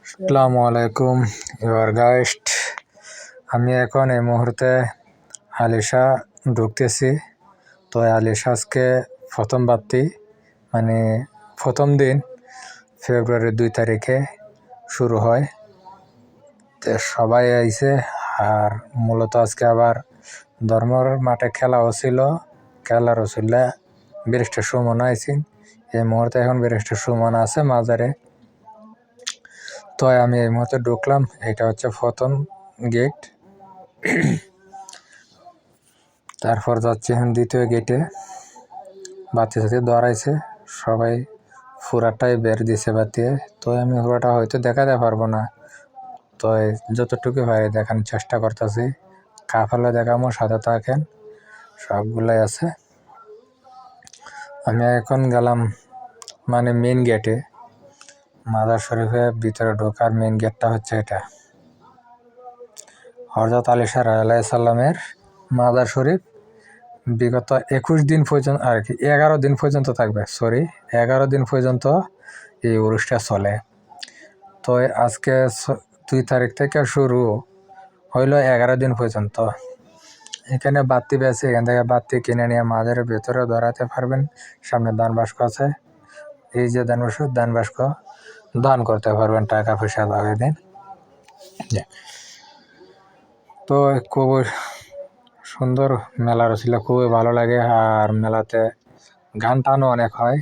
আসসালামু আলাইকুম your geist. আমি এখন এই মুহূর্তে আলিশা ঢুকতেছি। তো আলিশা আজকে প্রথম বাত্তি মানে প্রথম দিন ফেব্রুয়ারি 2 তারিখে শুরু হয়। তো সবাই আইছে আর মূলত আজকে আবার ধর্মর মাঠে খেলাও ছিল। খেলারও ছিল ব্যারিস্টার সুমন আইসিন। এই মুহূর্তে এখন ব্যারিস্টার সুমন আছে মাজারে। তো আমি এই মুহূর্তে ঢুকলাম, এটা হচ্ছে প্রথম গেট। তারপর যাচ্ছি এখন দ্বিতীয় গেটে। বাতি সাথে দাঁড়াইছে, সবাই পুরাটাই বের দিছে বাতিয়ে। তো আমি পুরাটা হয়তো দেখাতে পারবো না, তো যতটুকু পারি দেখানোর চেষ্টা করতেছি। কাফেলা দেখামো, সাথে থাকেন, সবগুলাই আছে। আমি এখন গেলাম মানে মেন গেটে, মাজার শরীফের ভিতরে ঢোকার মেন গেটটা হচ্ছে এটা। হযরত আলিশা আলাইহিস সালামের মাজার শরীফ বিগত 21 দিন পর্যন্ত আর কি 11 দিন পর্যন্ত থাকবে। 11 দিন পর্যন্ত এই উরুসটা চলে। তো আজকে 2 তারিখ থেকে শুরু হইলো 11 দিন পর্যন্ত। এখানে বাতি বেছে, এখান থেকে বাতি কিনে নিয়ে মাজারের ভেতরে ধরাতে পারবেন। সামনে দান বাস্ক আছে, এই যে দান বাস্ক দান করতে পারবেন, টাকা পয়সা লাগিয়ে দিন। তো খুবই সুন্দর মেলার ছিল, খুবই ভালো লাগে। আর মেলাতে গান টানও অনেক হয়,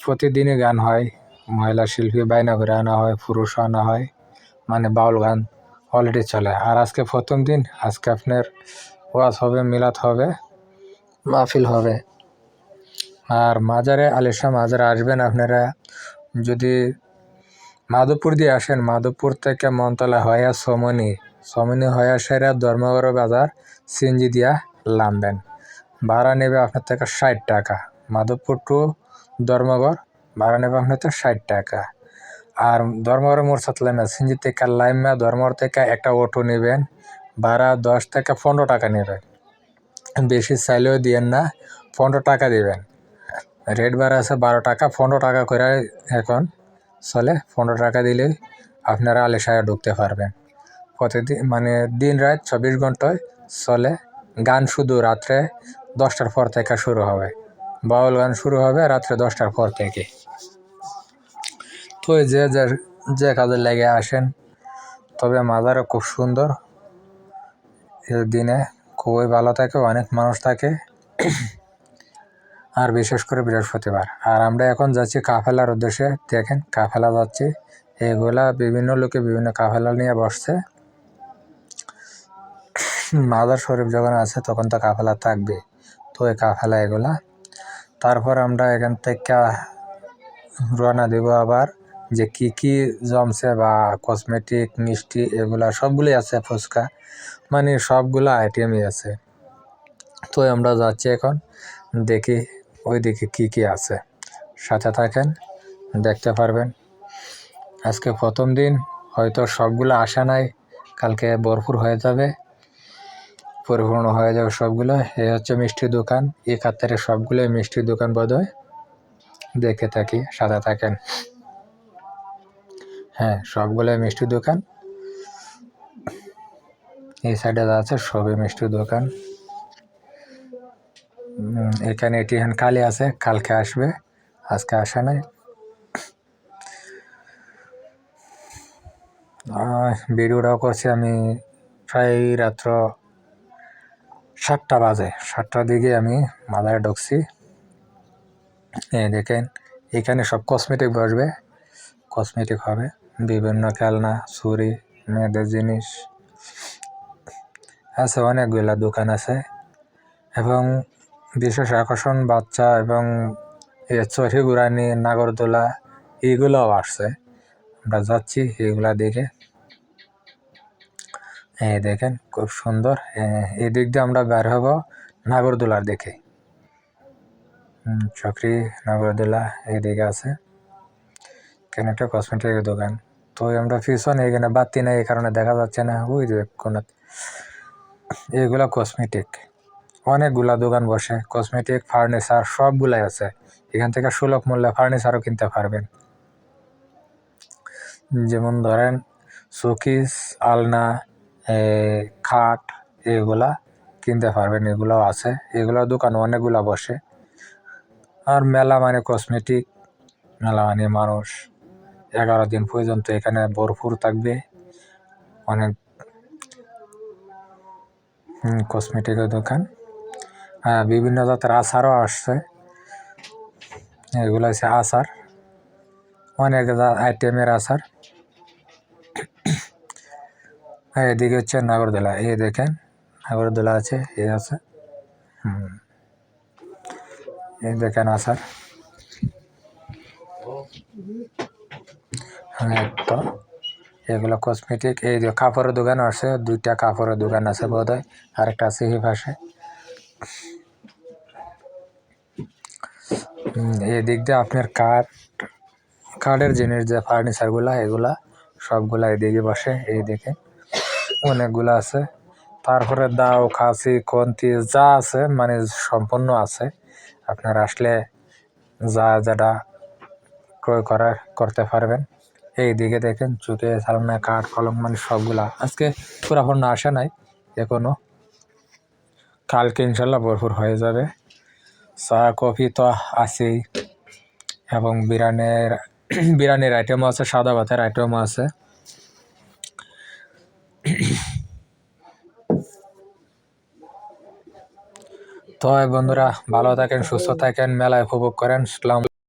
প্রতিদিনই গান হয়। মহিলা শিল্পী বাইনা করে আনা হয়, পুরুষও আনা হয়, মানে বাউল গান অলরেডি চলে। আর আজকে প্রথম দিন, আজকে আপনার ওয়াজ হবে, মিলাদ হবে, মাহফিল হবে। আর মাজারে আলিশা মাজারে আসবেন আপনারা যদি মাধবপুর দিয়ে আসেন, মাধবপুর থেকে মনতলা হয়ে সমনি হয়ে সেরা ধর্মগড় বাজার সিএনজি দিয়া নামবেন। ভাড়া নেবে আপনার থেকে 60 টাকা। মাধবপুর টু ধর্মগড় ভাড়া নেবে আপনার থেকে 60 টাকা। আর ধর্মগড়ের মোড় সাতলামে সিএনজি থেকে লাইমা ধর্মগড় থেকে একটা অটো নেবেন, ভাড়া 10 থেকে 15 টাকা নেবেন। বেশি চাইলেও দিয়েন না, 15 টাকা দিবেন। রেট ভাড়া আছে 12 টাকা, 15 টাকা করে এখন চলে। 15 টাকা দিলে আপনারা আলিশায় ঢুকতে পারবেন। প্রতিদিন মানে দিন রাত 24 ঘন্টায় চলে। গান শুধু রাত্রে 10টার পর থেকে শুরু হবে, বাউল গান শুরু হবে রাত্রে 10টার পর থেকে। তো যে কাজে লেগে আসেন। তবে মাজারও খুব সুন্দর, এই দিনে খুবই ভালো থাকে, অনেক মানুষ থাকে। আর বিশেষ করে বৃহস্পতিবার। আর আমরা এখন যাচ্ছি কাফেলার উদ্দেশ্যে। দেখেন কাফেলা যাচ্ছে, এগুলা বিভিন্ন লোকে বিভিন্ন কাফেলা নিয়ে বসছে। মাজার শরীফ যখন আছে তখন তো কাফেলা থাকবে, তো এই কাফেলা এগুলা। তারপর আমরা এখান থেকে রওনা দেব আবার, যে কি কি জমছে বা কসমেটিক মিষ্টি এগুলা সবগুলোই আছে, ফুচকা মানে সবগুলা আইটেমই আছে। তো আমরা যাচ্ছি এখন, দেখি ওইদিকে কি কি আছে। সাথে থাকেন, দেখতে পারবেন। আজকে প্রথম দিন, হয়তো সবগুলো আসা নাই, কালকে ভরপুর হয়ে যাবে, পরিপূর্ণ হয়ে যাবে সবগুলো। এই হচ্ছে মিষ্টির দোকান, এই কাতারে সবগুলোই মিষ্টির দোকান বোধহয়। দেখে থাকি, সাথে থাকেন। হ্যাঁ, সবগুলোই মিষ্টির দোকান। এই সাইডে যা আছে সবই মিষ্টির দোকান। এখানে এটি এখন খালি আছে, কালকে আসবে, আজকে আসে নাই। ভিডিওটাও করছি আমি প্রায় রাত্র 7টা বাজে, 7টার দিকে আমি মাজারে ঢুকছি। দেখেন এখানে সব কসমেটিক বসবে, কসমেটিক হবে, বিভিন্ন খেলনা, ছুরি, মেয়েদের জিনিস আছে, অনেকগুলা দোকান আছে। এবং বিশেষ আকর্ষণ বাচ্চা এবং চড়ি ঘুরানি, নাগরদোলা এইগুলোও আসছে। আমরা যাচ্ছি এইগুলা দেখে। দেখেন খুব সুন্দর। এই দিক দিয়ে আমরা বের হব নাগরদোলার দেখে। চক্রি নাগরদোলা এইদিকে আছে। এখানে একটা কসমেটিকের দোকান। তো আমরা পিছনে, এখানে বাতি নেই, এই কারণে দেখা যাচ্ছে না। ওই যে কোন এগুলা কসমেটিক, অনেকগুলা দোকান বসে, কসমেটিক, ফার্নিচার সবগুলাই আছে। এখান থেকে সুলভ মূল্যে ফার্নিচারও কিনতে পারবেন। যেমন ধরেন শোকেস, আলনা, খাট এগুলা কিনতে পারবেন, এগুলোও আছে। এগুলো দোকান অনেকগুলা বসে। আর মেলা মানে কসমেটিক, মেলা মানে মানুষ 11 দিন পর্যন্ত এখানে ভরপুর থাকবে। অনেক কসমেটিকের দোকান, বিভিন্ন জাতের আচারও আসছে। এগুলো হচ্ছে আচার, অনেক আইটেমের আচার। এদিকে হচ্ছে নাগরদোলা, এই দেখেন নাগরদোলা আছে, এই আছে, এই দেখেন আচার। তো এগুলো কসমেটিক। এই যে কাপড়ের দোকান আছে, 2টা কাপড়ের দোকান আছে বোধ হয়, আরেকটা আছে এই পাশে। এদিক দিয়ে আপনার কাঠের জিনিস, যে ফার্নিচারগুলা, এগুলা সবগুলা এদিকে বসে। এই দিকে অনেকগুলা আছে। তারপরে দাও, খাসি, খন্তি যা আছে মানে সম্পূর্ণ আছে। আপনার আসলে যেটা ক্রয় করতে পারবেন। এই দিকে দেখেন চুকে সালনা, কাঠ, কলম মানে সবগুলা আজকে পুরাপূর্ণ আসে নাই এখনো, কালকে ইনশাল্লাহ ভরপুর হয়ে যাবে। চা কফি তো আছেই, এবং বিরিয়ানির আইটেমও আছে, সাদা ভাতের আইটেমও আছে। তো বন্ধুরা, ভালো থাকেন, সুস্থ থাকেন, মেলায় উপভোগ করেন।